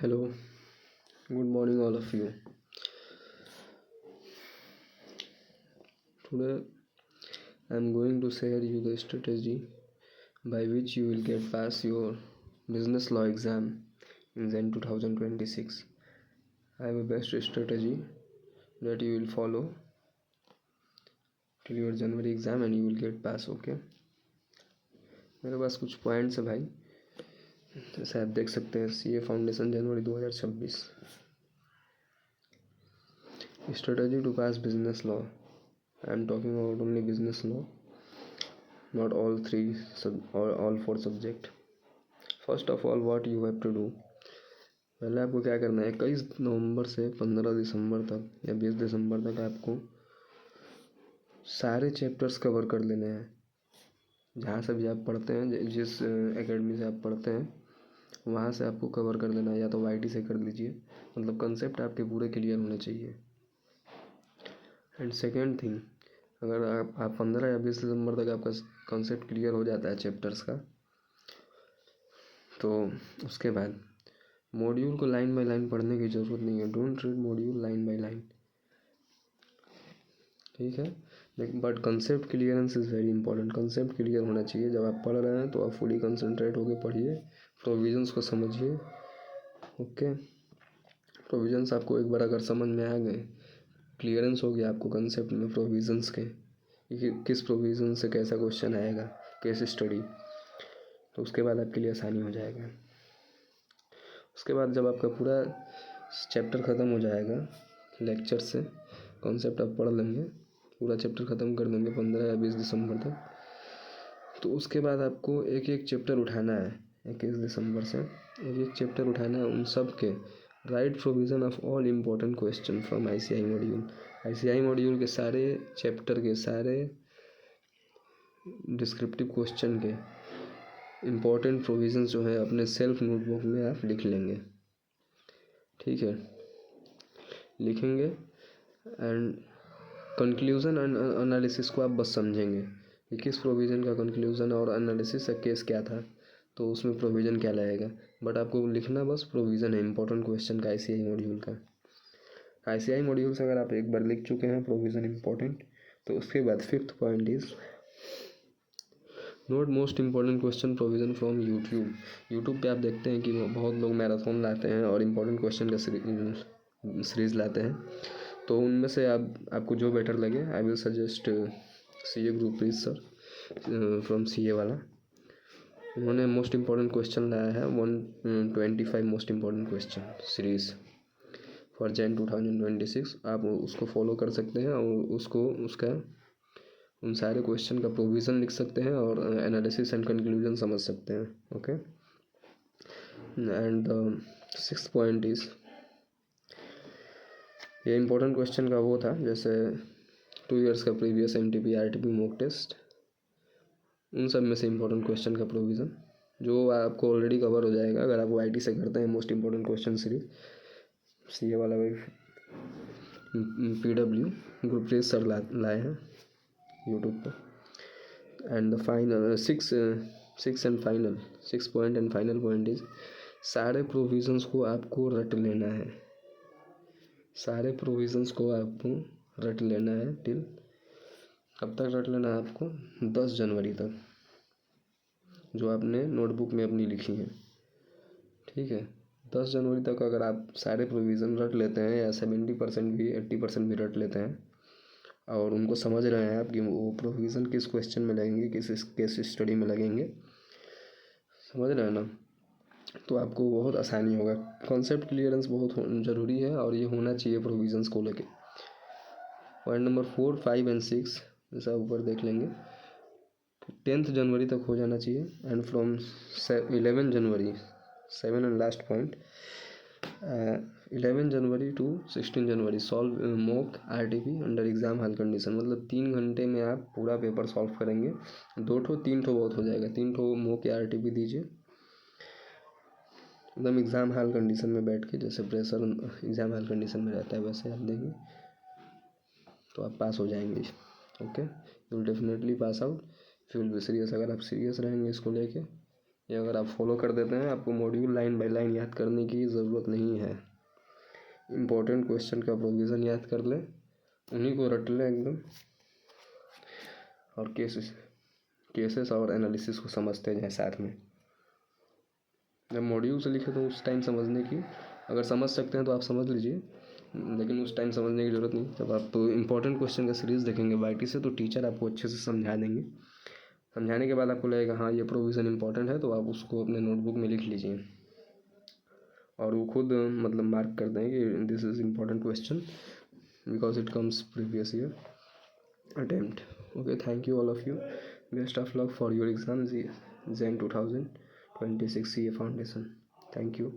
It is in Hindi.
Hello, good morning, all of you. Today, I am going to share you the strategy by which you will get pass your business law exam in Zen 2026. I have a best strategy that you will follow till your January exam and you will get pass. Okay, मेरे पास कुछ पॉइंट्स है भाई, जैसे आप देख सकते हैं CA foundation January 2026 strategy to pass business law. I am talking about only business law, not all three or all four subject. First of all, what you have to do, पहले आपको क्या करना है, 21 नवंबर से 15 दिसंबर तक या 20 दिसंबर तक आपको सारे चैप्टर्स कवर कर लेने हैं। जहाँ से भी आप पढ़ते हैं, जिस एकेडमी से आप पढ़ते हैं वहाँ से आपको कवर कर लेना है, या तो YT से कर लीजिए, मतलब कंसेप्ट आपके पूरे क्लियर होने चाहिए। एंड सेकेंड थिंग, अगर आप 15 या 20 दिसंबर तक आपका कंसेप्ट क्लियर हो जाता है चैप्टर्स का, तो उसके बाद मॉड्यूल को लाइन बाय लाइन पढ़ने की ज़रूरत नहीं है। Don't read module line by line, ठीक है। लेकिन but concept clearance is very important. Concept clear होना चाहिए। जब आप पढ़ रहे हैं तो आप फुली कंसंट्रेट होकर पढ़िए, प्रोविजंस को समझिए। ओके, प्रोविजंस आपको एक बार अगर समझ में आ गए, क्लियरेंस हो गया आपको कंसेप्ट में प्रोविजंस के, किस प्रोविजन से कैसा क्वेश्चन आएगा, केस स्टडी, तो उसके बाद आपके लिए आसानी हो जाएगा। उसके बाद जब आपका पूरा चैप्टर ख़त्म हो जाएगा लेक्चर से, कॉन्सेप्ट आप पढ़ लेंगे, पूरा चैप्टर ख़त्म कर देंगे 15 या 20 दिसंबर तक, तो उसके बाद आपको एक एक चैप्टर उठाना है। 21 दिसंबर से एक एक चैप्टर उठाना है, उन सब के right provision of all important question from ICI module. ICI module के सारे चैप्टर के सारे डिस्क्रिप्टिव क्वेश्चन के इम्पोर्टेंट प्रोविज़न्स जो है अपने सेल्फ नोटबुक में आप लिख लेंगे, ठीक है, लिखेंगे। एंड कंक्लूज़न एंड एनालिसिस को आप बस समझेंगे कि किस प्रोविज़न का कंक्लूज़न और एनालिसिस का केस क्या था, तो उसमें प्रोविज़न क्या लगेगा। बट आपको लिखना बस प्रोविज़न है इम्पोर्टेंट क्वेश्चन का ICI मॉड्यूल का। ICI मॉड्यूल से अगर आप एक बार लिख चुके हैं प्रोविज़न इम्पोर्टेंट, तो उसके बाद 5th point is note most important question provision from YouTube पे आप देखते हैं कि बहुत लोग मैराथन लाते हैं और इम्पोर्टेंट क्वेश्चन का सीरीज़ लाते हैं, तो उनमें से आपको जो बेटर लगे, I will suggest CA group sir from CA वाला। उन्होंने मोस्ट इम्पॉर्टेंट क्वेश्चन लाया है 125 most important question series for Jan 2026। आप उसको फॉलो कर सकते हैं और उसका उन सारे क्वेश्चन का प्रोविज़न लिख सकते हैं और एनालिसिस एंड कंक्लूजन समझ सकते हैं। Okay, and 6th point is, ये इम्पोर्टेंट क्वेश्चन का वो था, जैसे 2 इयर्स का previous MTP RTP mock test, उन सब में से इम्पोर्टेंट क्वेश्चन का प्रोविज़न जो आपको ऑलरेडी कवर हो जाएगा अगर आप YT से करते हैं। Most important question series CA वाला भाई PW ग्रुप सर लाए हैं यूट्यूब पर। And the final 6 point and final point is, सारे प्रोविज़न्स को आपको रट लेना है। सारे प्रोविज़न्स को आपको रट लेना है टिल, कब तक रट लेना है आपको, 10 जनवरी तक, जो आपने नोटबुक में अपनी लिखी है, ठीक है। 10 जनवरी तक अगर आप सारे प्रोविज़न रट लेते हैं, या 70% भी 80% भी रट लेते हैं, और उनको समझ रहे हैं आप कि वो प्रोविज़न किस क्वेश्चन में लगेंगे, किस केस स्टडी में लगेंगे, समझ रहे हैं ना, तो आपको बहुत आसानी होगा। कॉन्सेप्ट क्लियरेंस बहुत ज़रूरी है और ये होना चाहिए प्रोविज़न्स को लेके। पॉइंट नंबर 4, 5 एंड 6 जैसा ऊपर देख लेंगे, 10th जनवरी तक हो जाना चाहिए। And from 11 January 7 and last point, 11 January to 16 January solve mock RTP under exam hall condition. मतलब 3 घंटे में आप पूरा पेपर सॉल्व करेंगे। 3 ठो बहुत हो जाएगा, 3 ठो मॉक या RTP दीजिए एकदम एग्ज़ाम हॉल कंडीशन में बैठ के, जैसे प्रेशर एग्ज़ाम हॉल कंडीशन में रहता है वैसे आप देंगे तो आप पास हो जाएंगे। Okay, you will definitely pass out if you will be serious. अगर आप सीरियस रहेंगे इसको लेके ये अगर आप फॉलो कर देते हैं आपको मॉड्यूल लाइन बाय लाइन याद करने की ज़रूरत नहीं है। इम्पोर्टेंट क्वेश्चन का प्रोविज़न याद कर लें, उन्हीं को रट लें एकदम, और केसेस और एनालिसिस को समझते जाएं साथ में। जब मॉड्यूल से लिखे तो उस टाइम समझने की, अगर समझ सकते हैं तो आप समझ लीजिए, लेकिन उस टाइम समझने की ज़रूरत नहीं। जब आप इम्पोर्टेंट क्वेश्चन का सीरीज़ देखेंगे वाईटी से तो टीचर आपको अच्छे से समझा देंगे। समझाने के बाद आपको लगेगा हाँ ये प्रोविज़न इंपॉर्टेंट है, तो आप उसको अपने नोटबुक में लिख लीजिए और वो खुद मतलब मार्क कर देंगे कि this is important question because it comes previous year attempt. Okay, thank you all of you, best of luck for your exam JEM 2026 CA foundation. Thank you.